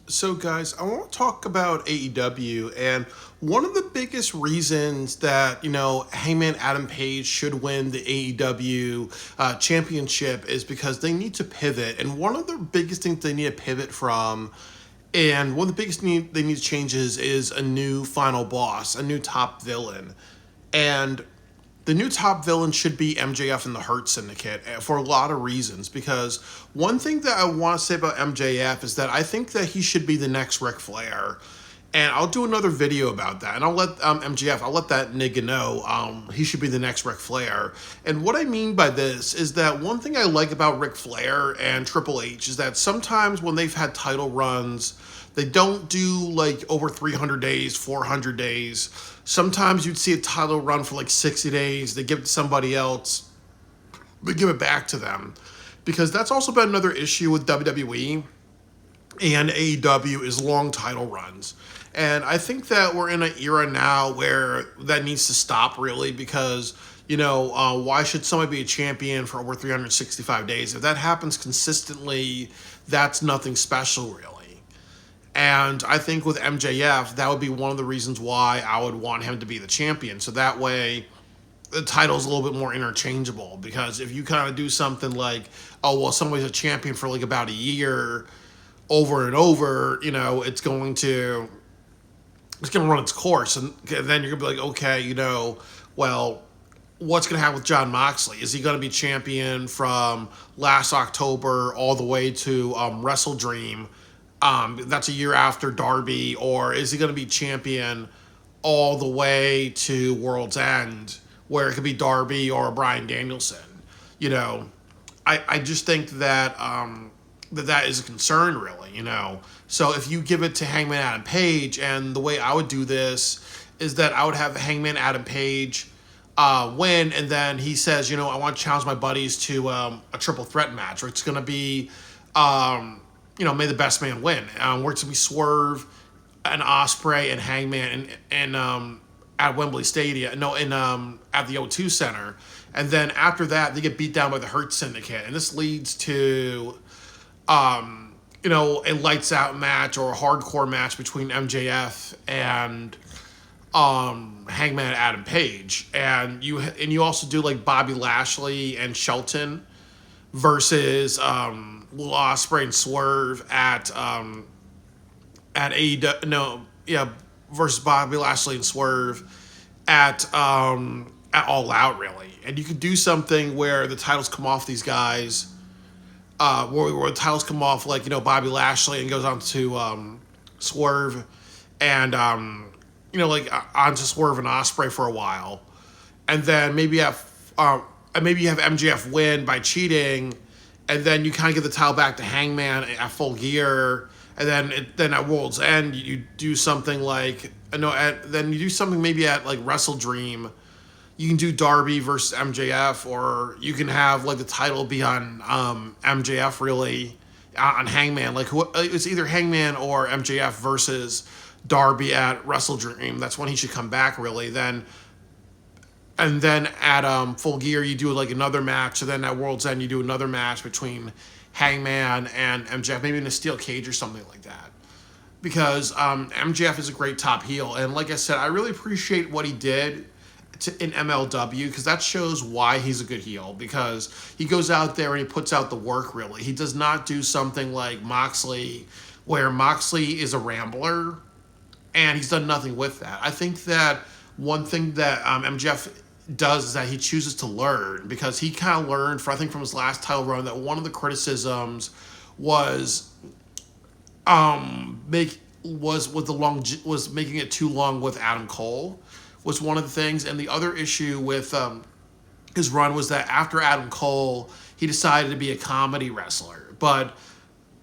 So, guys, I want to talk about AEW, and one of the biggest reasons that, Hangman Adam Page should win the AEW championship is because they need to pivot. And one of the biggest things they need to pivot from, and one of the biggest they need to changes is a new final boss, a new top villain. And the new top villain should be MJF and the Hurt Syndicate for a lot of reasons. Because one thing that I want to say about MJF is that I think that he should be the next Ric Flair. And I'll do another video about that. And I'll let MJF, I'll let that nigga know he should be the next Ric Flair. And what I mean by this is that one thing I like about Ric Flair and Triple H is that sometimes when they've had title runs, they don't do like over 300 days, 400 days. Sometimes you'd see a title run for like 60 days. They give it to somebody else. They give it back to them. Because that's also been another issue with WWE and AEW is long title runs. And I think that we're in an era now where that needs to stop really because, why should somebody be a champion for over 365 days? If that happens consistently, that's nothing special really. And I think with MJF, that would be one of the reasons why I would want him to be the champion. So that way, the title's a little bit more interchangeable. Because if you kind of do something like, oh, well, somebody's a champion for like about a year over and over, it's going to run its course. And then you're going to be like, okay, well, what's going to happen with Jon Moxley? Is he going to be champion from last October all the way to Wrestle Dream? That's a year after Darby, or is he going to be champion all the way to World's End, where it could be Darby or Bryan Danielson? I just think that that is a concern, really. So if you give it to Hangman Adam Page, and the way I would do this is that I would have Hangman Adam Page win, and then he says, I want to challenge my buddies to a triple threat match, where it's going to be. May the best man win. Where it's going to be Swerve and Ospreay and Hangman and at Wembley Stadium. No, at the O2 Center. And then after that, they get beat down by the Hurt Syndicate. And this leads to, a lights out match or a hardcore match between MJF and Hangman Adam Page. And you also do like Bobby Lashley and Shelton versus Will Ospreay and Swerve at AEW, versus Bobby Lashley and Swerve at All Out, really. And you could do something where the titles come off these guys, where the titles come off like Bobby Lashley and goes on to Swerve, and like onto Swerve and Ospreay for a while, and then maybe you have MJF win by cheating. And then you kind of get the title back to Hangman at Full Gear, and then at World's End you do something like then you do something maybe at like Wrestle Dream. You can do Darby versus MJF, or you can have like the title be on MJF really on Hangman. Like it's either Hangman or MJF versus Darby at Wrestle Dream. That's when he should come back really. And then at Full Gear, you do like another match. And then at World's End, you do another match between Hangman and MJF, maybe in a steel cage or something like that. Because MJF is a great top heel. And like I said, I really appreciate what he did in MLW, because that shows why he's a good heel. Because he goes out there and he puts out the work, really. He does not do something like Moxley, where Moxley is a rambler, and he's done nothing with that. I think that one thing that MJF does is that he chooses to learn, because he kind of learned from his last title run that one of the criticisms was making it too long with Adam Cole was one of the things. And the other issue with his run was that after Adam Cole, he decided to be a comedy wrestler. But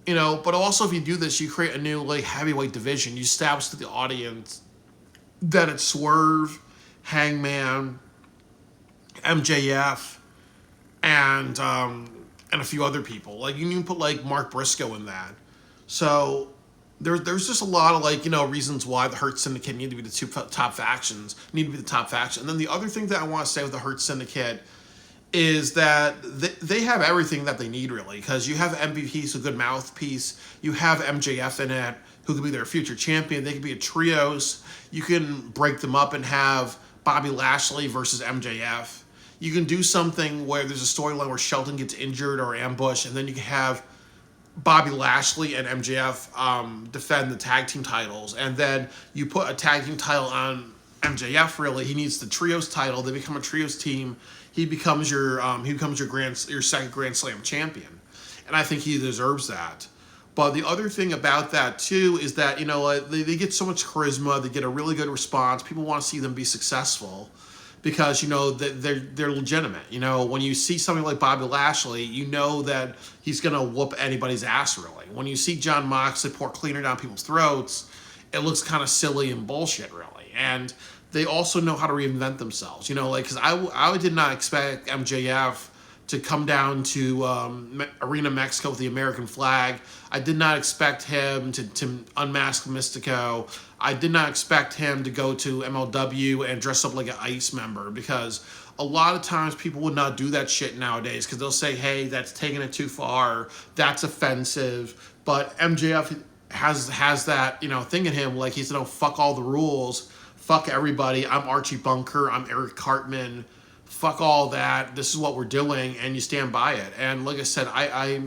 also if you do this, you create a new like heavyweight division. You establish to the audience that it's Swerve, Hangman, MJF, and a few other people. Like you can put like Mark Briscoe in that. So there's just a lot of reasons why the Hurt Syndicate need to be the top factions. And then the other thing that I want to say with the Hurt Syndicate is that they have everything that they need, really, because you have MVP's a good mouthpiece. You have MJF in it, who could be their future champion. They could be a trios. You can break them up and have Bobby Lashley versus MJF. You can do something where there's a storyline where Shelton gets injured or ambushed, and then you can have Bobby Lashley and MJF defend the tag team titles, and then you put a tag team title on MJF. Really, he needs the trios title. They become a trios team. He becomes your your second Grand Slam champion, and I think he deserves that. But the other thing about that too is that they get so much charisma. They get a really good response. People want to see them be successful because they're legitimate. When you see somebody like Bobby Lashley, you know that he's gonna whoop anybody's ass. Really, when you see Jon Moxley pour cleaner down people's throats, it looks kind of silly and bullshit. Really, and they also know how to reinvent themselves. Because I did not expect MJF to come down to Arena Mexico with the American flag. I did not expect him to unmask Mystico. I did not expect him to go to MLW and dress up like an ICE member, because a lot of times people would not do that shit nowadays because they'll say, hey, that's taking it too far, that's offensive. But MJF has that thing in him, like he's fuck all the rules, fuck everybody, I'm Archie Bunker, I'm Eric Cartman, fuck all that, this is what we're doing, and you stand by it. And like I said, I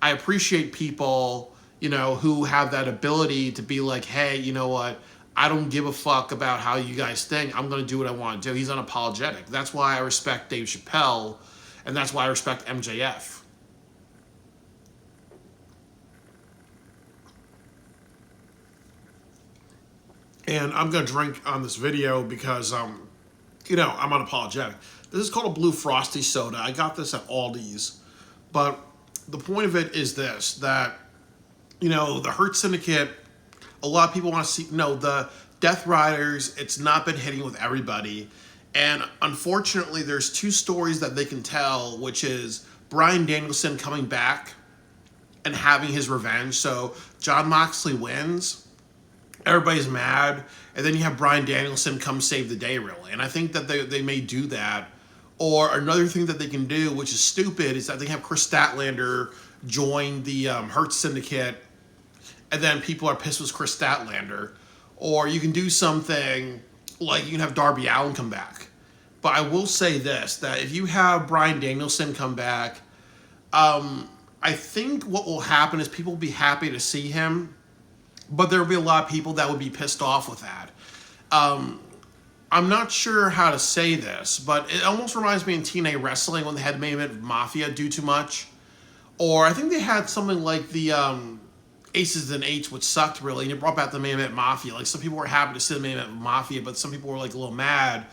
appreciate people, who have that ability to be like, hey, you know what, I don't give a fuck about how you guys think, I'm going to do what I want to do. He's unapologetic. That's why I respect Dave Chappelle, and that's why I respect MJF. And I'm going to drink on this video because, I'm unapologetic. This is called a Blue Frosty soda. I got this at Aldi's. But the point of it is this, that, the Hurt Syndicate, a lot of people want to see, the Death Riders, it's not been hitting with everybody. And unfortunately, there's two stories that they can tell, which is Bryan Danielson coming back and having his revenge. So Jon Moxley wins, everybody's mad, and then you have Bryan Danielson come save the day, really. And I think that they may do that. Or another thing that they can do, which is stupid, is that they have Chris Statlander join the Hurt Syndicate, and then people are pissed with Chris Statlander. Or you can do something like you can have Darby Allin come back. But I will say this, that if you have Bryan Danielson come back, I think what will happen is people will be happy to see him, but there will be a lot of people that would be pissed off with that. I'm not sure how to say this, but it almost reminds me in TNA Wrestling when they had the main event of Mafia do too much. Or I think they had something like the Aces and Eights, which sucked really, and it brought back the main event Mafia. Like, some people were happy to see the main event Mafia, but some people were like a little mad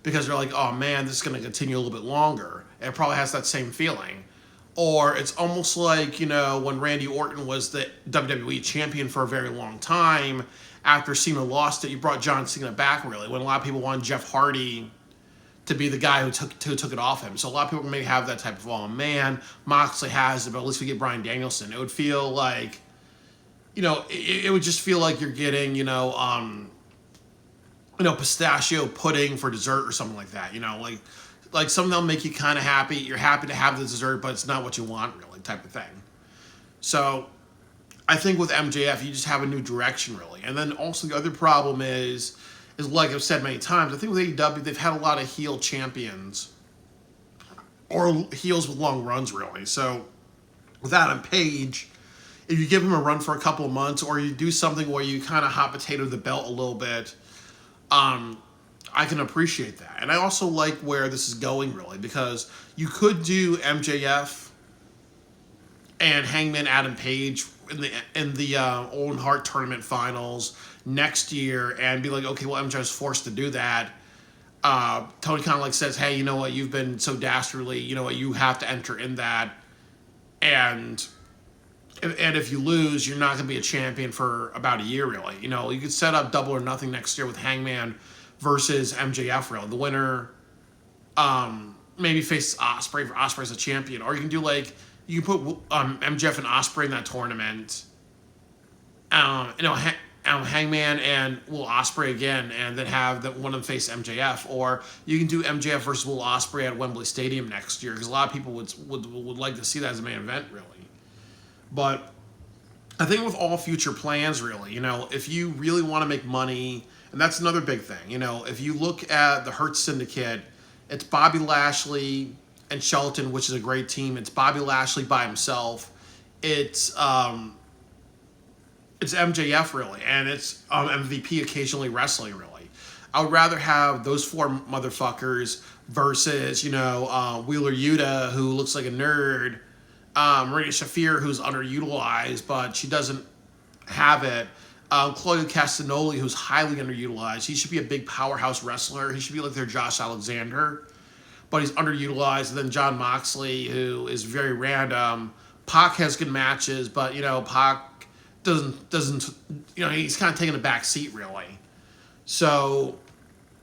because they're like, oh man, this is going to continue a little bit longer. And it probably has that same feeling. Or it's almost like, when Randy Orton was the WWE champion for a very long time, after Cena lost it, you brought John Cena back, really, when a lot of people wanted Jeff Hardy to be the guy who took it off him. So a lot of people may have that type of, oh man, Moxley has it, but at least we get Bryan Danielson. It would feel like, it would just feel like you're getting, pistachio pudding for dessert or something like that, like something that'll make you kind of happy. You're happy to have the dessert, but it's not what you want, really, type of thing. So I think with MJF, you just have a new direction, really. And then also the other problem is like I've said many times, I think with AEW, they've had a lot of heel champions or heels with long runs, really. So with Adam Page, if you give him a run for a couple of months, or you do something where you kind of hot potato the belt a little bit, I can appreciate that. And I also like where this is going, really, because you could do MJF and Hangman Adam Page in the Owen Hart Tournament Finals next year and be like, okay, well, MJF's forced to do that. Tony Khan says, hey, you know what, you've been so dastardly, you know what, you have to enter in that. And if you lose, you're not going to be a champion for about a year, really. You could set up Double or Nothing next year with Hangman versus MJF, really. The winner maybe faces Ospreay for Ospreay as a champion. Or you can do, you can put MJF and Ospreay in that tournament. MJF Hangman and Will Ospreay again, and then have one of them face MJF, or you can do MJF versus Will Ospreay at Wembley Stadium next year, because a lot of people would like to see that as a main event, really. But I think with all future plans, really, if you really want to make money, and that's another big thing, if you look at the Hurt Syndicate, it's Bobby Lashley and Shelton, which is a great team. It's Bobby Lashley by himself. It's MJF, really, and it's MVP occasionally wrestling, really. I would rather have those four motherfuckers versus, Wheeler Yuta, who looks like a nerd, Marina Shafir, who's underutilized, but she doesn't have it, Claudio Castagnoli, who's highly underutilized. He should be a big powerhouse wrestler. He should be like their Josh Alexander, but he's underutilized. And then Jon Moxley, who is very random. Pac has good matches, but, Pac doesn't he's kind of taking a back seat, really. So,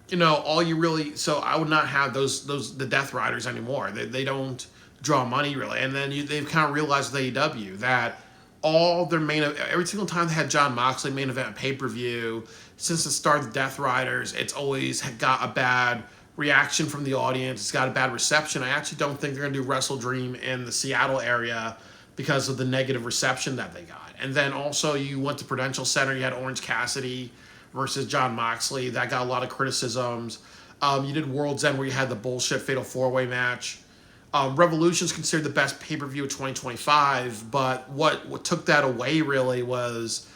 so I would not have the Death Riders anymore. They don't draw money, really. And then they've kind of realized with AEW that all their every single time they had Jon Moxley main event pay-per-view, since the start of the Death Riders, it's always got a bad reaction from the audience. It's got a bad reception. I actually don't think they're going to do Wrestle Dream in the Seattle area because of the negative reception that they got. And then also you went to Prudential Center, you had Orange Cassidy versus Jon Moxley. That got a lot of criticisms. You did World's End, where you had the bullshit Fatal 4-Way match. Revolution's considered the best pay-per-view of 2025, but what took that away, really, was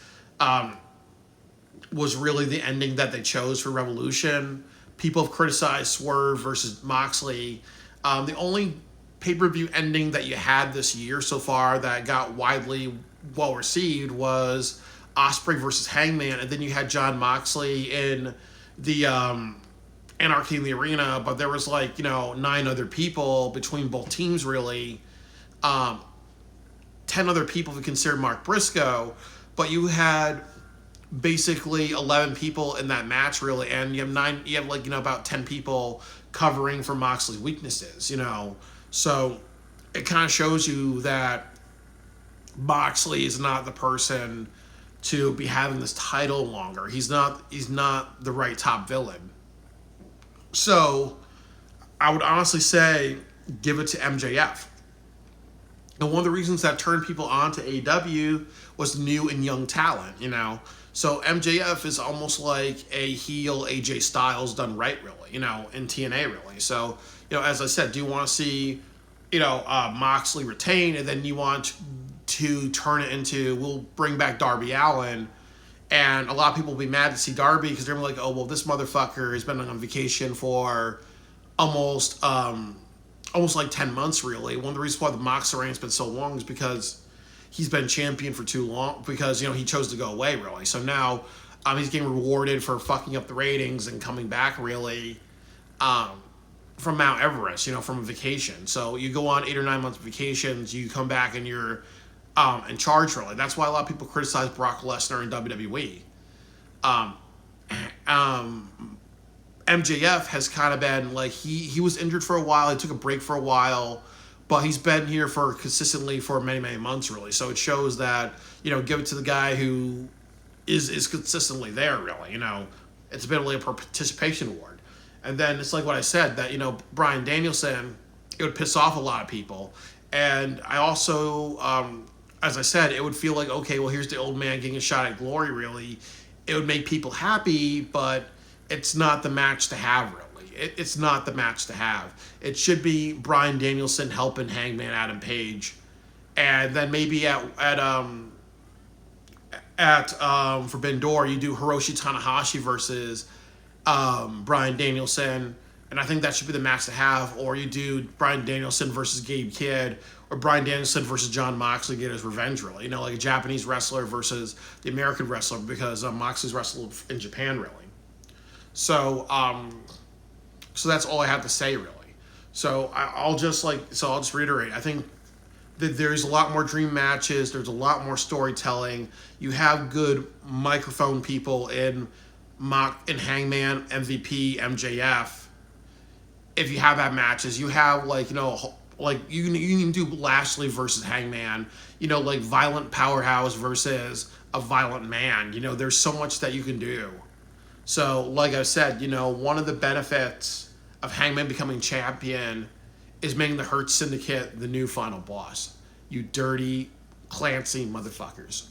really the ending that they chose for Revolution. People have criticized Swerve versus Moxley. The only pay-per-view ending that you had this year so far that got widely well received was Ospreay versus Hangman, and then you had Jon Moxley in the Anarchy in the Arena, but there was 9 other people between both teams, really. 10 other people if you consider Mark Briscoe, but you had basically 11 people in that match, really, and you have about 10 people covering for Moxley's weaknesses, So it kind of shows you that Moxley is not the person to be having this title longer. He's not the right top villain. So I would honestly say give it to MJF. And one of the reasons that turned people on to AEW was new and young talent, So MJF is almost like a heel AJ Styles done right, really, in TNA, really. So, as I said, do you want to see, Moxley retain, and then you want to turn it into, we'll bring back Darby Allin, and a lot of people will be mad to see Darby because they're like, oh, well, this motherfucker has been on vacation for almost 10 months, really. One of the reasons why the Mox reign's been so long is because he's been champion for too long, because, he chose to go away, really. So now he's getting rewarded for fucking up the ratings and coming back, really, from Mount Everest, from a vacation. So you go on 8 or 9 months vacations, you come back and you're in charge, really. That's why a lot of people criticize Brock Lesnar in WWE. MJF has kind of been he was injured for a while, he took a break for a while, but he's been here consistently for many, many months, really. So it shows that, give it to the guy who is consistently there, really. It's been a participation award. And then it's like what I said, that, Bryan Danielson, it would piss off a lot of people. And I also, as I said, it would feel like, okay, well, here's the old man getting a shot at glory, really. It would make people happy, but it's not the match to have, really. It's not the match to have. It should be Bryan Danielson helping Hangman Adam Page. And then maybe at Forbidden Door, you do Hiroshi Tanahashi versus Bryan Danielson, and I think that should be the match to have. Or you do Bryan Danielson versus Gabe Kidd, or Bryan Danielson versus Jon Moxley, get his revenge, really. Like a Japanese wrestler versus the American wrestler, because Moxley's wrestled in Japan, really. So that's all I have to say, really. So I'll just reiterate. I think that there's a lot more dream matches. There's a lot more storytelling. You have good microphone people in Hangman, MVP, MJF. If you have that matches, you have a Like you can even do Lashley versus Hangman. Like violent powerhouse versus a violent man. There's so much that you can do. So, like I said, one of the benefits of Hangman becoming champion is making the Hurt Syndicate the new final boss. You dirty, Clancy motherfuckers.